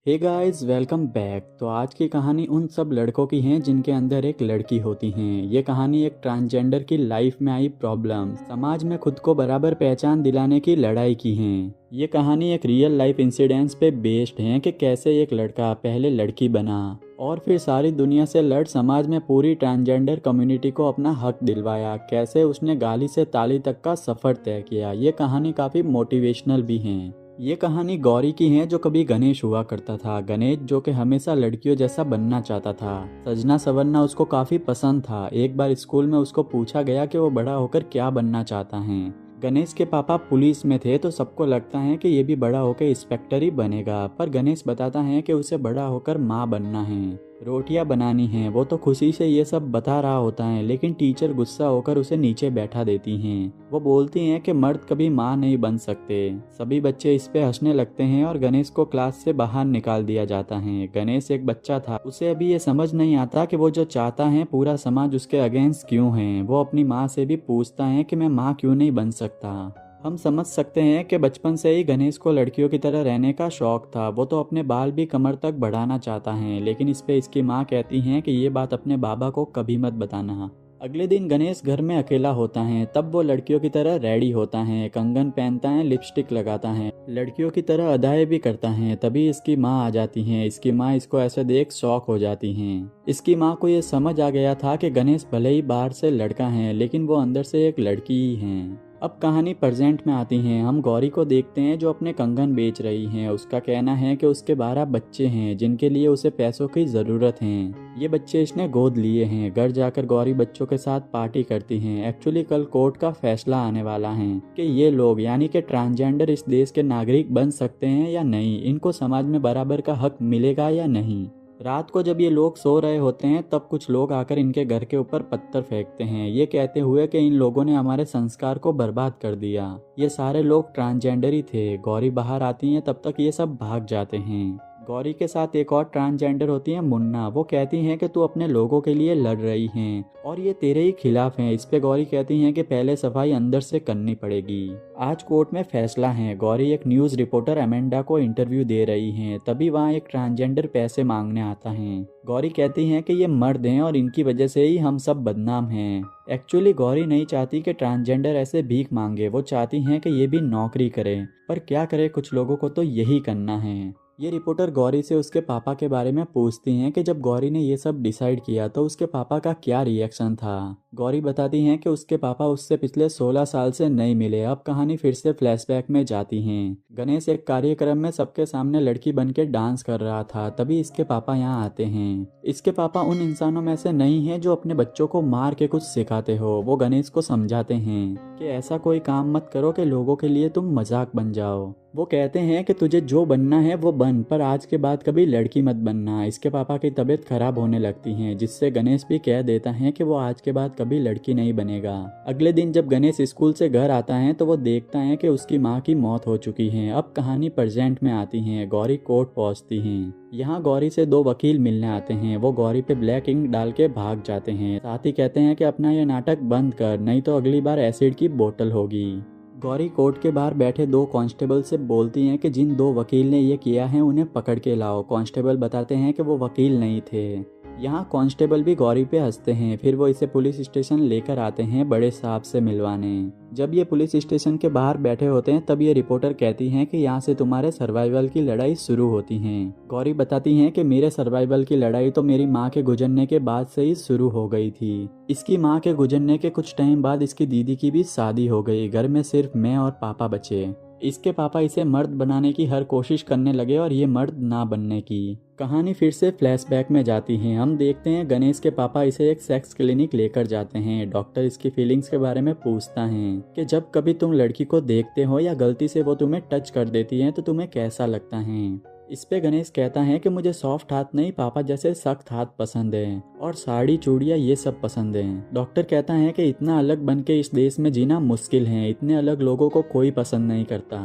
Hey guys, welcome back. तो आज की कहानी उन सब लड़कों की है जिनके अंदर एक लड़की होती है। ये कहानी एक ट्रांसजेंडर की लाइफ में आई प्रॉब्लम, समाज में खुद को बराबर पहचान दिलाने की लड़ाई की है। ये कहानी एक रियल लाइफ इंसिडेंट्स पे बेस्ड है कि कैसे एक लड़का पहले लड़की बना और फिर सारी दुनिया से लड़ समाज में पूरी ट्रांसजेंडर कम्युनिटी को अपना हक दिलवाया। कैसे उसने गाली से ताली तक का सफ़र तय किया। ये कहानी काफ़ी मोटिवेशनल भी है। ये कहानी गौरी की है जो कभी गणेश हुआ करता था। गणेश जो कि हमेशा लड़कियों जैसा बनना चाहता था। सजना संवरना उसको काफी पसंद था। एक बार स्कूल में उसको पूछा गया कि वो बड़ा होकर क्या बनना चाहता है। गणेश के पापा पुलिस में थे तो सबको लगता है कि ये भी बड़ा होकर इंस्पेक्टर ही बनेगा, पर गणेश बताता है कि उसे बड़ा होकर माँ बनना है, रोटियां बनानी है। वो तो खुशी से ये सब बता रहा होता है, लेकिन टीचर गुस्सा होकर उसे नीचे बैठा देती हैं। वो बोलती हैं कि मर्द कभी माँ नहीं बन सकते। सभी बच्चे इस पे हंसने लगते हैं और गणेश को क्लास से बाहर निकाल दिया जाता है। गणेश एक बच्चा था, उसे अभी ये समझ नहीं आता कि वो जो चाहता है पूरा समाज उसके अगेंस्ट क्यों है। वो अपनी माँ से भी पूछता है कि मैं माँ क्यों नहीं बन सकता। हम समझ सकते हैं कि बचपन से ही गणेश को लड़कियों की तरह रहने का शौक था। वो तो अपने बाल भी कमर तक बढ़ाना चाहता है, लेकिन इस पे इसकी माँ कहती हैं कि ये बात अपने बाबा को कभी मत बताना। अगले दिन गणेश घर में अकेला होता है। तब वो लड़कियों की तरह रेडी होता है, कंगन पहनता है, लिपस्टिक लगाता है, लड़कियों की तरह अदाएं भी करता है। तभी इसकी माँ आ जाती है। इसकी माँ इसको ऐसे देख शॉक हो जाती हैं। इसकी माँ को ये समझ आ गया था कि गणेश भले ही बाहर से लड़का है, लेकिन वो अंदर से एक लड़की ही है। अब कहानी प्रेजेंट में आती है। हम गौरी को देखते हैं जो अपने कंगन बेच रही है। उसका कहना है कि उसके 12 बच्चे हैं जिनके लिए उसे पैसों की ज़रूरत है। ये बच्चे इसने गोद लिए हैं। घर जाकर गौरी बच्चों के साथ पार्टी करती हैं। एक्चुअली कल कोर्ट का फैसला आने वाला है कि ये लोग यानी कि ट्रांसजेंडर इस देश के नागरिक बन सकते हैं या नहीं, इनको समाज में बराबर का हक मिलेगा या नहीं। रात को जब ये लोग सो रहे होते हैं तब कुछ लोग आकर इनके घर के ऊपर पत्थर फेंकते हैं, ये कहते हुए कि इन लोगों ने हमारे संस्कार को बर्बाद कर दिया। ये सारे लोग ट्रांसजेंडर ही थे। गौरी बाहर आती हैं, तब तक ये सब भाग जाते हैं। गौरी के साथ एक और ट्रांसजेंडर होती है, मुन्ना। वो कहती हैं कि तू अपने लोगों के लिए लड़ रही है और ये तेरे ही खिलाफ हैं। इस पे गौरी कहती हैं कि पहले सफाई अंदर से करनी पड़ेगी। आज कोर्ट में फैसला है। गौरी एक न्यूज रिपोर्टर अमेंडा को इंटरव्यू दे रही हैं। तभी वहाँ एक ट्रांसजेंडर पैसे मांगने आता है। गौरी कहती हैं कि ये मर्द हैं और इनकी वजह से ही हम सब बदनाम हैं। एक्चुअली गौरी नहीं चाहती कि ट्रांसजेंडर ऐसे भीख मांगे। वो चाहती हैं कि ये भी नौकरी करें, पर क्या करे, कुछ लोगों को तो यही करना है। ये रिपोर्टर गौरी से उसके पापा के बारे में पूछती हैं कि जब गौरी ने ये सब डिसाइड किया तो उसके पापा का क्या रिएक्शन था। गौरी बताती हैं कि उसके पापा उससे पिछले 16 साल से नहीं मिले। अब कहानी फिर से फ्लैशबैक में जाती है। गणेश एक कार्यक्रम में सबके सामने लड़की बन के डांस कर रहा था। तभी इसके पापा यहाँ आते हैं। इसके पापा उन इंसानों में से नहीं है जो अपने बच्चों को मार के कुछ सिखाते हो। वो गणेश को समझाते हैं कि ऐसा कोई काम मत करो कि लोगों के लिए तुम मजाक बन जाओ। वो कहते हैं कि तुझे जो बनना है वो बन, पर आज के बाद कभी लड़की मत बनना। इसके पापा की तबीयत खराब होने लगती है, जिससे गणेश भी कह देता है कि वो आज के बाद कभी लड़की नहीं बनेगा। अगले दिन जब गणेश स्कूल से घर आता है तो वो देखता है कि उसकी माँ की मौत हो चुकी है। अब कहानी प्रेजेंट में आती है। गौरी कोर्ट पहुंचती है। यहाँ गौरी से 2 वकील मिलने आते हैं। वो गौरी पे ब्लैक इंक डाल के भाग जाते हैं। साथ ही कहते हैं कि अपना ये नाटक बंद कर, नहीं तो अगली बार एसिड की बोतल होगी। गौरी कोर्ट के बाहर बैठे 2 कांस्टेबल से बोलती हैं कि जिन 2 वकील ने ये किया है उन्हें पकड़ के लाओ। कांस्टेबल बताते हैं कि वो वकील नहीं थे। यहाँ कांस्टेबल भी गौरी पे हंसते हैं। फिर वो इसे पुलिस स्टेशन लेकर आते हैं बड़े साहब से मिलवाने। जब ये पुलिस स्टेशन के बाहर बैठे होते हैं तब ये रिपोर्टर कहती हैं कि यहाँ से तुम्हारे सर्वाइवल की लड़ाई शुरू होती है। गौरी बताती हैं कि मेरे सर्वाइवल की लड़ाई तो मेरी माँ के गुजरने के बाद से ही शुरू हो गई थी। इसकी माँ के गुजरने के कुछ टाइम बाद इसकी दीदी की भी शादी हो गई। घर में सिर्फ मैं और पापा बचे। इसके पापा इसे मर्द बनाने की हर कोशिश करने लगे और ये मर्द ना बनने की। कहानी फिर से फ्लैशबैक में जाती है। हम देखते हैं गणेश के पापा इसे एक सेक्स क्लिनिक लेकर जाते हैं। डॉक्टर इसकी फीलिंग्स के बारे में पूछता है कि जब कभी तुम लड़की को देखते हो या गलती से वो तुम्हें टच कर देती है तो तुम्हें कैसा लगता है। इस पे गणेश कहता है कि मुझे सॉफ्ट हाथ नहीं, पापा जैसे सख्त हाथ पसंद है और साड़ी चूड़ियाँ ये सब पसंद है। डॉक्टर कहता है कि इतना अलग बन के इस देश में जीना मुश्किल है। इतने अलग लोगों को कोई पसंद नहीं करता।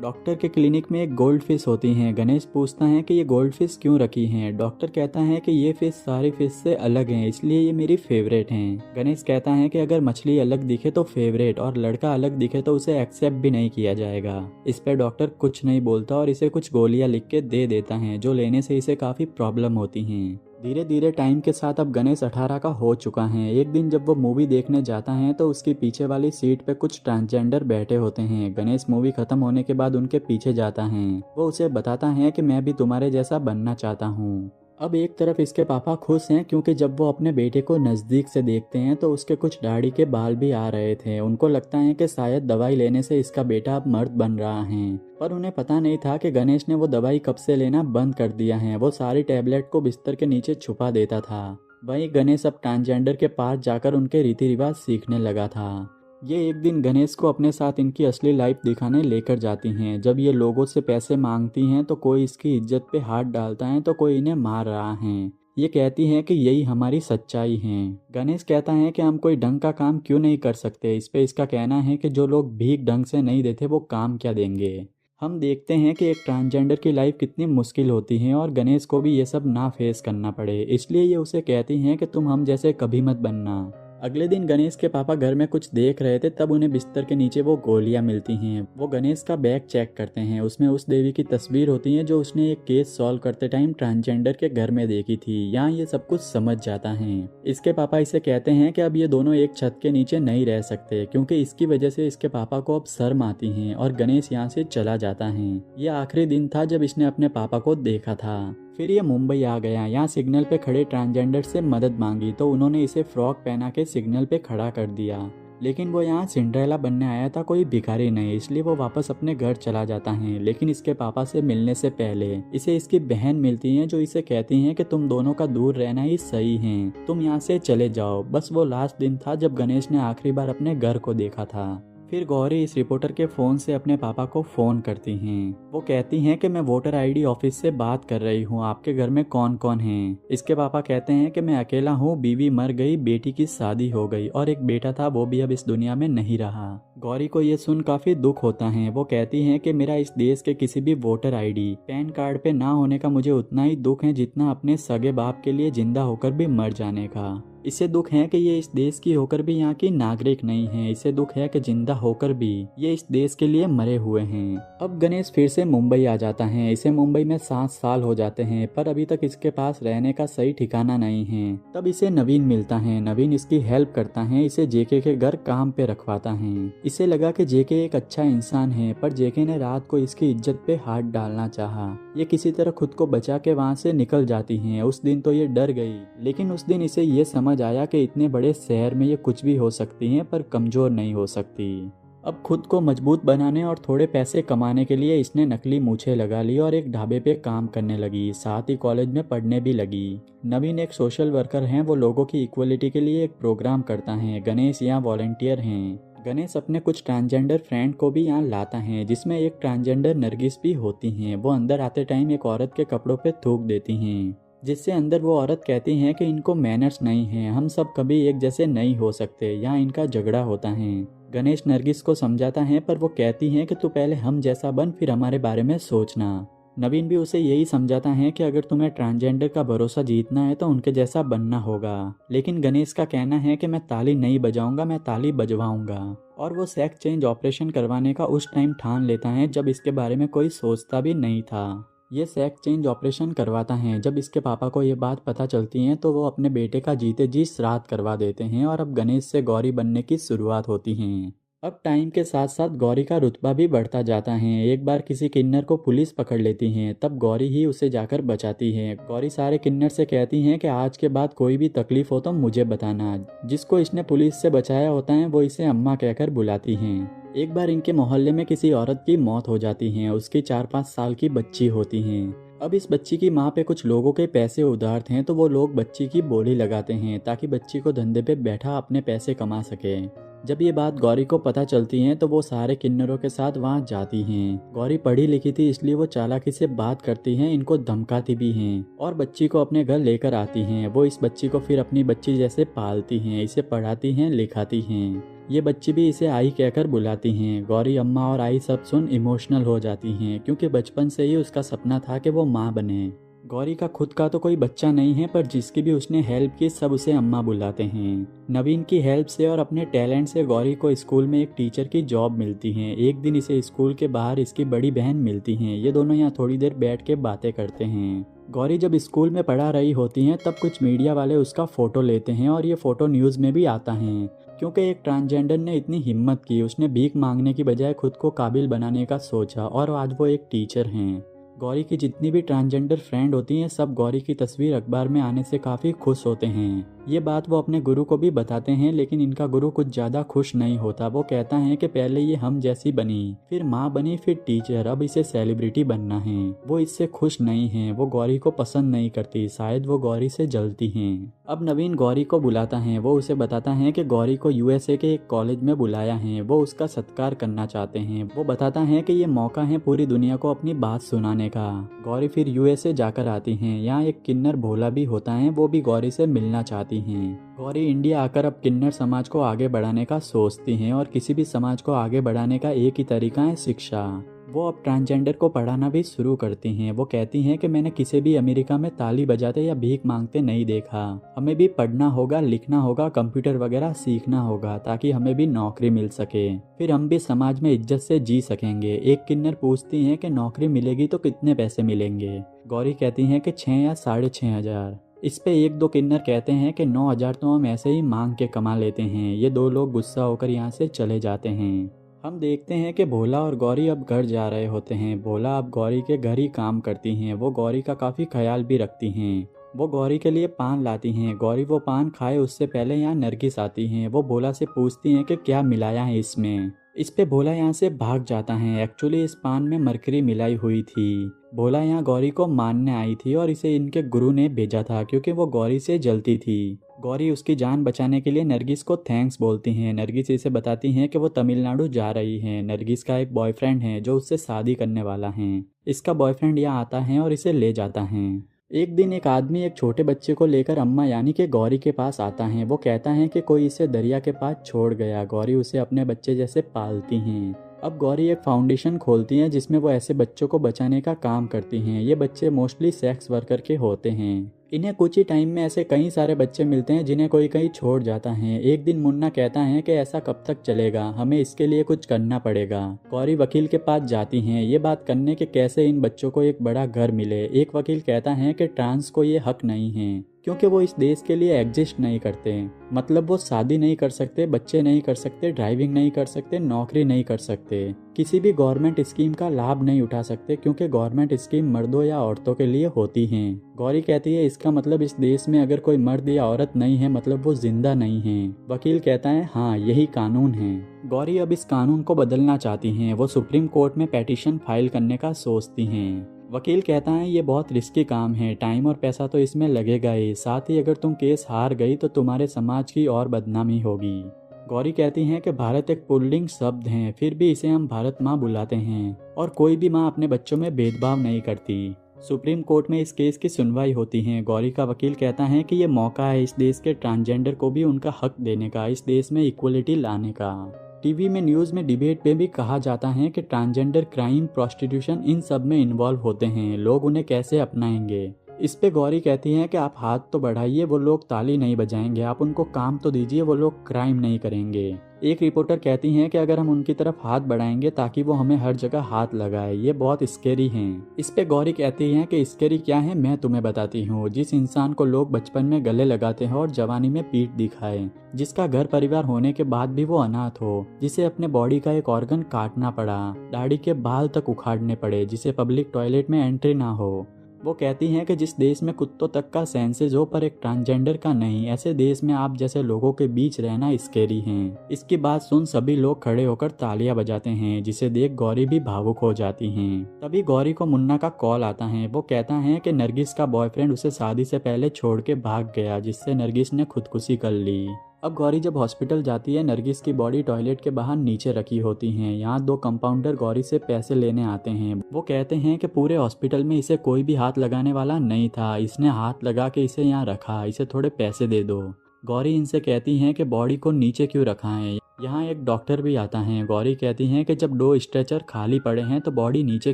डॉक्टर के क्लिनिक में एक गोल्ड फिश होती हैं। गणेश पूछता है कि ये गोल्ड फिश क्यों रखी हैं। डॉक्टर कहता है कि ये फिश सारी फिश से अलग हैं, इसलिए ये मेरी फेवरेट हैं। गणेश कहता है कि अगर मछली अलग दिखे तो फेवरेट और लड़का अलग दिखे तो उसे एक्सेप्ट भी नहीं किया जाएगा। इस पर डॉक्टर कुछ नहीं बोलता और इसे कुछ गोलियां लिख के दे देता है, जो लेने से इसे काफी प्रॉब्लम होती हैं। धीरे धीरे टाइम के साथ अब गणेश 18 का हो चुका है। एक दिन जब वो मूवी देखने जाता है तो उसकी पीछे वाली सीट पे कुछ ट्रांसजेंडर बैठे होते हैं। गणेश मूवी खत्म होने के बाद उनके पीछे जाता है। वो उसे बताता है कि मैं भी तुम्हारे जैसा बनना चाहता हूँ। अब एक तरफ इसके पापा खुश हैं क्योंकि जब वो अपने बेटे को नज़दीक से देखते हैं तो उसके कुछ दाढ़ी के बाल भी आ रहे थे। उनको लगता है कि शायद दवाई लेने से इसका बेटा अब मर्द बन रहा है, पर उन्हें पता नहीं था कि गणेश ने वो दवाई कब से लेना बंद कर दिया है। वो सारी टैबलेट को बिस्तर के नीचे छुपा देता था। वहीं गणेश अब ट्रांसजेंडर के पास जाकर उनके रीति रिवाज सीखने लगा था। ये एक दिन गणेश को अपने साथ इनकी असली लाइफ दिखाने लेकर जाती हैं। जब ये लोगों से पैसे मांगती हैं तो कोई इसकी इज्जत पे हाथ डालता है तो कोई इन्हें मार रहा है। ये कहती हैं कि यही हमारी सच्चाई है। गणेश कहता है कि हम कोई ढंग का काम क्यों नहीं कर सकते। इस पे इसका कहना है कि जो लोग भीख ढंग से नहीं देते वो काम क्या देंगे। हम देखते हैं कि एक ट्रांसजेंडर की लाइफ कितनी मुश्किल होती है और गणेश को भी ये सब ना फेस करना पड़े, इसलिए ये उसे कहती हैं कि तुम हम जैसे कभी मत बनना। अगले दिन गणेश के पापा घर में कुछ देख रहे थे, तब उन्हें बिस्तर के नीचे वो गोलियां मिलती हैं। वो गणेश का बैग चेक करते हैं। उसमें उस देवी की तस्वीर होती है जो उसने एक केस सॉल्व करते टाइम ट्रांसजेंडर के घर में देखी थी। यहाँ ये सब कुछ समझ जाता है। इसके पापा इसे कहते हैं कि अब ये दोनों एक छत के नीचे नहीं रह सकते, क्योंकि इसकी वजह से इसके पापा को अब शर्म आती है और गणेश यहाँ से चला जाता है। ये आखिरी दिन था जब इसने अपने पापा को देखा था। फिर ये मुंबई आ गया। यहाँ सिग्नल पे खड़े ट्रांसजेंडर से मदद मांगी तो उन्होंने इसे फ्रॉक पहना के सिग्नल पे खड़ा कर दिया। लेकिन वो यहाँ सिंड्रेला बनने आया था, कोई भिखारी नहीं, इसलिए वो वापस अपने घर चला जाता है। लेकिन इसके पापा से मिलने से पहले इसे इसकी बहन मिलती है जो इसे कहती हैं कि तुम दोनों का दूर रहना ही सही है, तुम यहाँ से चले जाओ। बस वो लास्ट दिन था जब गणेश ने आखिरी बार अपने घर को देखा था। फिर गौरी इस रिपोर्टर के फोन से अपने पापा को फोन करती हैं। वो कहती हैं कि मैं वोटर आईडी ऑफिस से बात कर रही हूँ, आपके घर में कौन कौन है। इसके पापा कहते हैं कि मैं अकेला हूँ, बीवी मर गई, बेटी की शादी हो गई और एक बेटा था, वो भी अब इस दुनिया में नहीं रहा। गौरी को ये सुन काफी दुख होता है। वो कहती हैं कि मेरा इस देश के किसी भी वोटर आईडी पैन कार्ड पे ना होने का मुझे उतना ही दुख है जितना अपने सगे बाप के लिए जिंदा होकर भी मर जाने का। इसे दुख है कि ये इस देश की होकर भी यहाँ की नागरिक नहीं है। इसे दुख है कि जिंदा होकर भी ये इस देश के लिए मरे हुए हैं। अब गणेश फिर से मुंबई आ जाता है। इसे मुंबई में 7 साल हो जाते हैं, पर अभी तक इसके पास रहने का सही ठिकाना नहीं है। तब इसे नवीन मिलता है। नवीन इसकी हेल्प करता है, इसे जेके के घर काम पे रखवाता है। इसे लगा कि जेके एक अच्छा इंसान है, पर जेके ने रात को इसकी इज्जत पे हाथ डालना चाहा। ये किसी तरह खुद को बचा के वहाँ से निकल जाती है। उस दिन तो ये डर गई, लेकिन उस दिन इसे ये समझ आया कि इतने बड़े शहर में ये कुछ भी हो सकती हैं पर कमजोर नहीं हो सकती। अब खुद को मजबूत बनाने और थोड़े पैसे कमाने के लिए इसने नकली मूछें लगा ली और एक ढाबे पे काम करने लगी। साथ ही कॉलेज में पढ़ने भी लगी। नवीन एक सोशल वर्कर हैं, वो लोगों की इक्वलिटी के लिए एक प्रोग्राम करता है। गणेश यहाँ वॉलंटियर हैं। गणेश अपने कुछ ट्रांसजेंडर फ्रेंड को भी यहाँ लाता है, जिसमें एक ट्रांसजेंडर नरगिस भी होती हैं। वो अंदर आते टाइम एक औरत के कपड़ों पे थूक देती हैं, जिससे अंदर वो औरत कहती हैं कि इनको मैनर्स नहीं है, हम सब कभी एक जैसे नहीं हो सकते। यहाँ इनका झगड़ा होता है। गणेश नरगिस को समझाता है, पर वो कहती हैं कि तू पहले हम जैसा बन, फिर हमारे बारे में सोचना। नवीन भी उसे यही समझाता है कि अगर तुम्हें ट्रांसजेंडर का भरोसा जीतना है तो उनके जैसा बनना होगा। लेकिन गणेश का कहना है कि मैं ताली नहीं बजाऊंगा, मैं ताली बजवाऊंगा। और वो सेक्स चेंज ऑपरेशन करवाने का उस टाइम ठान लेता है जब इसके बारे में कोई सोचता भी नहीं था। ये सेक्स चेंज ऑपरेशन करवाता है। जब इसके पापा को ये बात पता चलती है तो वो अपने बेटे का जीते जी श्राद्ध करवा देते हैं और अब गणेश से गौरी बनने की शुरुआत होती है। अब टाइम के साथ साथ गौरी का रुतबा भी बढ़ता जाता है। एक बार किसी किन्नर को पुलिस पकड़ लेती है, तब गौरी ही उसे जाकर बचाती है। गौरी सारे किन्नर से कहती हैं कि आज के बाद कोई भी तकलीफ हो तो मुझे बताना। जिसको इसने पुलिस से बचाया होता है वो इसे अम्मा कहकर बुलाती हैं। एक बार इनके मोहल्ले में किसी औरत की मौत हो जाती है। उसकी 4-5 साल की बच्ची होती है। अब इस बच्ची की माँ पे कुछ लोगों के पैसे उधार थे, तो वो लोग बच्ची की बोली लगाते हैं ताकि बच्ची को धंधे पे बैठा अपने पैसे कमा सके। जब ये बात गौरी को पता चलती है तो वो सारे किन्नरों के साथ वहाँ जाती हैं। गौरी पढ़ी लिखी थी इसलिए वो चालाकी से बात करती हैं, इनको धमकाती भी हैं और बच्ची को अपने घर लेकर आती हैं। वो इस बच्ची को फिर अपनी बच्ची जैसे पालती हैं, इसे पढ़ाती हैं, लिखाती हैं। ये बच्ची भी इसे आई कहकर बुलाती हैं। गौरी अम्मा और आई सब सुन इमोशनल हो जाती हैं क्योंकि बचपन से ही उसका सपना था कि वो माँ बने। गौरी का खुद का तो कोई बच्चा नहीं है, पर जिसकी भी उसने हेल्प की सब उसे अम्मा बुलाते हैं। नवीन की हेल्प से और अपने टैलेंट से गौरी को स्कूल में एक टीचर की जॉब मिलती है। एक दिन इसे स्कूल के बाहर इसकी बड़ी बहन मिलती हैं। ये दोनों यहाँ थोड़ी देर बैठ के बातें करते हैं। गौरी जब स्कूल में पढ़ा रही होती हैं तब कुछ मीडिया वाले उसका फोटो लेते हैं और ये फोटो न्यूज़ में भी आता है क्योंकि एक ट्रांसजेंडर ने इतनी हिम्मत की, उसने भीख मांगने की बजाय खुद को काबिल बनाने का सोचा और आज वो एक टीचर हैं। गौरी की जितनी भी ट्रांसजेंडर फ्रेंड होती हैं सब गौरी की तस्वीर अखबार में आने से काफ़ी खुश होते हैं। ये बात वो अपने गुरु को भी बताते हैं, लेकिन इनका गुरु कुछ ज़्यादा खुश नहीं होता। वो कहता है कि पहले ये हम जैसी बनी, फिर माँ बनी, फिर टीचर, अब इसे सेलिब्रिटी बनना है। वो इससे खुश नहीं है, वो गौरी को पसंद नहीं करती, शायद वो गौरी से जलती हैं। अब नवीन गौरी को बुलाता है। वो उसे बताता है कि गौरी को यूएसए के एक कॉलेज में बुलाया है, वो उसका सत्कार करना चाहते हैं। वो बताता है कि ये मौका है पूरी दुनिया को अपनी बात सुनाने का। गौरी फिर यूएसए जाकर आती हैं। यहाँ एक किन्नर भोला भी होता है, वो भी गौरी से मिलना चाहती हैं। गौरी इंडिया आकर अब किन्नर समाज को आगे बढ़ाने का सोचती हैं और किसी भी समाज को आगे बढ़ाने का एक ही तरीका है शिक्षा। वो अब ट्रांसजेंडर को पढ़ाना भी शुरू करती हैं। वो कहती हैं कि मैंने किसी भी अमेरिका में ताली बजाते या भीख मांगते नहीं देखा। हमें भी पढ़ना होगा, लिखना होगा, कंप्यूटर वगैरह सीखना होगा ताकि हमें भी नौकरी मिल सके, फिर हम भी समाज में इज्जत से जी सकेंगे। एक किन्नर पूछती हैं कि नौकरी मिलेगी तो कितने पैसे मिलेंगे। गौरी कहती हैं कि 6 या 6,500। इस पे एक दो किन्नर कहते हैं कि 9,000 तो हम ऐसे ही मांग के कमा लेते हैं। ये दो लोग गुस्सा होकर यहाँ से चले जाते हैं। हम देखते हैं कि भोला और गौरी अब घर जा रहे होते हैं। भोला अब गौरी के घर ही काम करती हैं। वो गौरी का काफ़ी ख्याल भी रखती हैं। वो गौरी के लिए पान लाती हैं। गौरी वो पान खाए उससे पहले यहाँ नरगिस आती हैं। वो भोला से पूछती हैं कि क्या मिलाया है इसमें। इस पे भोला यहाँ से भाग जाता है। एक्चुअली इस पान में मरकरी मिलाई हुई थी। भोला यहाँ गौरी को मारने आई थी और इसे इनके गुरु ने भेजा था क्योंकि वो गौरी से जलती थी। गौरी उसकी जान बचाने के लिए नरगिस को थैंक्स बोलती हैं। नरगिस इसे बताती हैं कि वो तमिलनाडु जा रही हैं। नरगिस का एक बॉयफ्रेंड है जो उससे शादी करने वाला है। इसका बॉयफ्रेंड यहाँ आता है और इसे ले जाता है। एक दिन एक आदमी एक छोटे बच्चे को लेकर अम्मा यानी कि गौरी के पास आता है। वो कहता है कि कोई इसे दरिया के पास छोड़ गया। गौरी उसे अपने बच्चे जैसे पालती हैं। अब गौरी एक फाउंडेशन खोलती हैं जिसमें वो ऐसे बच्चों को बचाने का काम करती हैं। ये बच्चे मोस्टली सेक्स वर्कर के होते हैं। इन्हें कुछ ही टाइम में ऐसे कई सारे बच्चे मिलते हैं जिन्हें कोई कहीं छोड़ जाता है। एक दिन मुन्ना कहता है कि ऐसा कब तक चलेगा, हमें इसके लिए कुछ करना पड़ेगा। गौरी वकील के पास जाती हैं ये बात करने के कैसे इन बच्चों को एक बड़ा घर मिले। एक वकील कहता है कि ट्रांस को ये हक नहीं है क्योंकि वो इस देश के लिए एग्जिस्ट नहीं करते। मतलब वो शादी नहीं कर सकते, बच्चे नहीं कर सकते, ड्राइविंग नहीं कर सकते, नौकरी नहीं कर सकते, किसी भी गवर्नमेंट स्कीम का लाभ नहीं उठा सकते क्योंकि गवर्नमेंट स्कीम मर्दों या औरतों के लिए होती हैं। गौरी कहती है इसका मतलब इस देश में अगर कोई मर्द या औरत नहीं है मतलब वो जिंदा नहीं है। वकील कहता है हाँ यही कानून है। गौरी अब इस कानून को बदलना चाहती हैं। वो सुप्रीम कोर्ट में पेटिशन फाइल करने का सोचती हैं। वकील कहता है ये बहुत रिस्की काम है, टाइम और पैसा तो इसमें लगेगा ही, साथ ही अगर तुम केस हार गई तो तुम्हारे समाज की और बदनामी होगी। गौरी कहती हैं कि भारत एक पुल्लिंग शब्द है, फिर भी इसे हम भारत माँ बुलाते हैं और कोई भी माँ अपने बच्चों में भेदभाव नहीं करती। सुप्रीम कोर्ट में इस केस की सुनवाई होती है। गौरी का वकील कहता है कि ये मौका है इस देश के ट्रांसजेंडर को भी उनका हक देने का, इस देश में इक्वलिटी लाने का। टीवी में, न्यूज़ में, डिबेट में भी कहा जाता है कि ट्रांसजेंडर क्राइम, प्रोस्टिट्यूशन इन सब में इन्वॉल्व होते हैं। लोग उन्हें कैसे अपनाएंगे। इस पे गौरी कहती हैं कि आप हाथ तो बढ़ाइए, वो लोग ताली नहीं बजाएंगे, आप उनको काम तो दीजिए, वो लोग क्राइम नहीं करेंगे। एक रिपोर्टर कहती हैं कि अगर हम उनकी तरफ हाथ बढ़ाएंगे ताकि वो हमें हर जगह हाथ लगाए, ये बहुत स्केरी हैं। इस पे गौरी कहती हैं कि स्केरी क्या है मैं तुम्हें बताती हूँ। जिस इंसान को लोग बचपन में गले लगाते हैं और जवानी में पीठ दिखाए, जिसका घर परिवार होने के बाद भी वो अनाथ हो, जिसे अपने बॉडी का एक ऑर्गन काटना पड़ा, दाढ़ी के बाल तक उखाड़ने पड़े, जिसे पब्लिक टॉयलेट में एंट्री ना हो। वो कहती हैं कि जिस देश में कुत्तों तक का सेंसेस हो पर एक ट्रांसजेंडर का नहीं, ऐसे देश में आप जैसे लोगों के बीच रहना स्केरी है। इसकी बात सुन सभी लोग खड़े होकर तालियां बजाते हैं, जिसे देख गौरी भी भावुक हो जाती हैं। तभी गौरी को मुन्ना का कॉल आता है। वो कहता है कि नरगिस का बॉयफ्रेंड उसे शादी से पहले छोड़ के भाग गया, जिससे नरगिस ने खुदकुशी कर ली। अब गौरी जब हॉस्पिटल जाती है, नरगिस की बॉडी टॉयलेट के बाहर नीचे रखी होती है। यहाँ दो कंपाउंडर गौरी से पैसे लेने आते हैं। वो कहते हैं कि पूरे हॉस्पिटल में इसे कोई भी हाथ लगाने वाला नहीं था, इसने हाथ लगा के इसे यहाँ रखा, इसे थोड़े पैसे दे दो। गौरी इनसे कहती हैं कि बॉडी को नीचे क्यों रखा है। यहाँ एक डॉक्टर भी आता है। गौरी कहती हैं कि जब 2 स्ट्रेचर खाली पड़े हैं तो बॉडी नीचे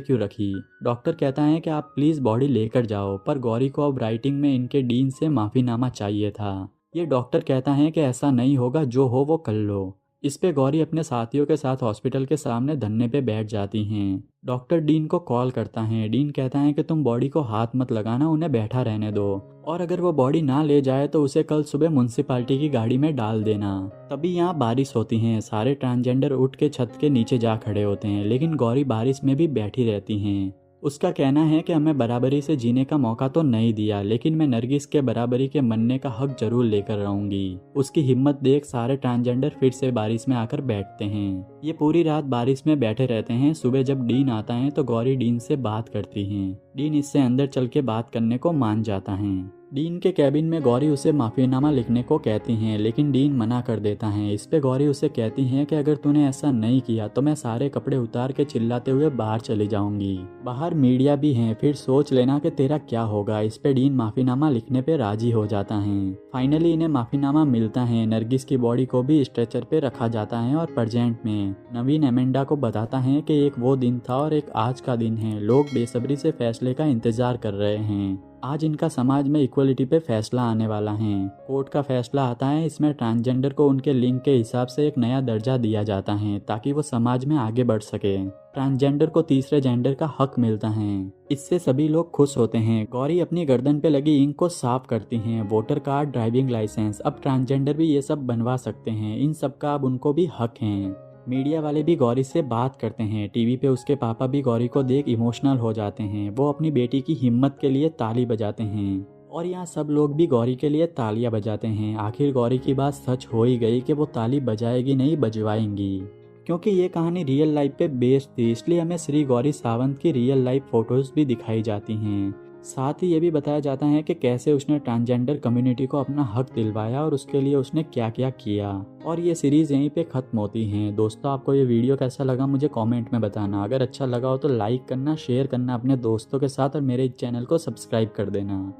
क्यों रखी। डॉक्टर कहता है कि आप प्लीज़ बॉडी लेकर जाओ, पर गौरी को अब राइटिंग में इनके डीन से माफ़ीनामा चाहिए था। ये डॉक्टर कहता है कि ऐसा नहीं होगा, जो हो वो कर लो। इस पे गौरी अपने साथियों के साथ हॉस्पिटल के सामने धरने पे बैठ जाती हैं। डॉक्टर डीन को कॉल करता है। डीन कहता है कि तुम बॉडी को हाथ मत लगाना, उन्हें बैठा रहने दो, और अगर वो बॉडी ना ले जाए तो उसे कल सुबह म्युनिसिपैलिटी की गाड़ी में डाल देना। तभी यहाँ बारिश होती है। सारे ट्रांसजेंडर उठ के छत के नीचे जा खड़े होते हैं, लेकिन गौरी बारिश में भी बैठी रहती हैं। उसका कहना है कि हमें बराबरी से जीने का मौका तो नहीं दिया, लेकिन मैं नरगिस के बराबरी के मनने का हक जरूर लेकर रहूंगी। उसकी हिम्मत देख सारे ट्रांसजेंडर फिर से बारिश में आकर बैठते हैं। ये पूरी रात बारिश में बैठे रहते हैं। सुबह जब डीन आता है तो गौरी डीन से बात करती है। डीन इससे अंदर चल के बात करने को मान जाता है। डीन के कैबिन में गौरी उसे माफीनामा लिखने को कहती हैं, लेकिन डीन मना कर देता है। इस पे गौरी उसे कहती है कि अगर तूने ऐसा नहीं किया तो मैं सारे कपड़े उतार के चिल्लाते हुए बाहर चली जाऊंगी। बाहर मीडिया भी है, फिर सोच लेना कि तेरा क्या होगा। इस पे डीन माफीनामा लिखने पे राजी हो जाता है। फाइनली इन्हें माफीनामा मिलता है। नरगिस की बॉडी को भी स्ट्रेचर पे रखा जाता है और प्रेजेंट में नवीन एमेंडा को बताता है कि एक वो दिन था और एक आज का दिन है। लोग बेसब्री से फैसले का इंतजार कर रहे हैं। आज इनका समाज में इक्वलिटी पे फैसला आने वाला है। कोर्ट का फैसला आता है। इसमें ट्रांसजेंडर को उनके लिंग के हिसाब से एक नया दर्जा दिया जाता है, ताकि वो समाज में आगे बढ़ सके। ट्रांसजेंडर को तीसरे जेंडर का हक मिलता है। इससे सभी लोग खुश होते हैं। गौरी अपनी गर्दन पे लगी इंक को साफ करती हैं। वोटर कार्ड, ड्राइविंग लाइसेंस, अब ट्रांसजेंडर भी ये सब बनवा सकते हैं। इन सब का अब उनको भी हक है। मीडिया वाले भी गौरी से बात करते हैं। टीवी पे उसके पापा भी गौरी को देख इमोशनल हो जाते हैं। वो अपनी बेटी की हिम्मत के लिए ताली बजाते हैं, और यहाँ सब लोग भी गौरी के लिए तालियां बजाते हैं। आखिर गौरी की बात सच हो ही गई कि वो ताली बजाएगी नहीं, बजवाएंगी। क्योंकि ये कहानी रियल लाइफ पे बेस्ड थी, इसलिए हमें श्री गौरी सावंत की रियल लाइफ फोटोज भी दिखाई जाती हैं। साथ ही ये भी बताया जाता है कि कैसे उसने ट्रांसजेंडर कम्युनिटी को अपना हक दिलवाया और उसके लिए उसने क्या क्या किया। और ये सीरीज यहीं पे खत्म होती है। दोस्तों, आपको ये वीडियो कैसा लगा मुझे कमेंट में बताना। अगर अच्छा लगा हो तो लाइक करना, शेयर करना अपने दोस्तों के साथ, और मेरे चैनल को सब्सक्राइब कर देना।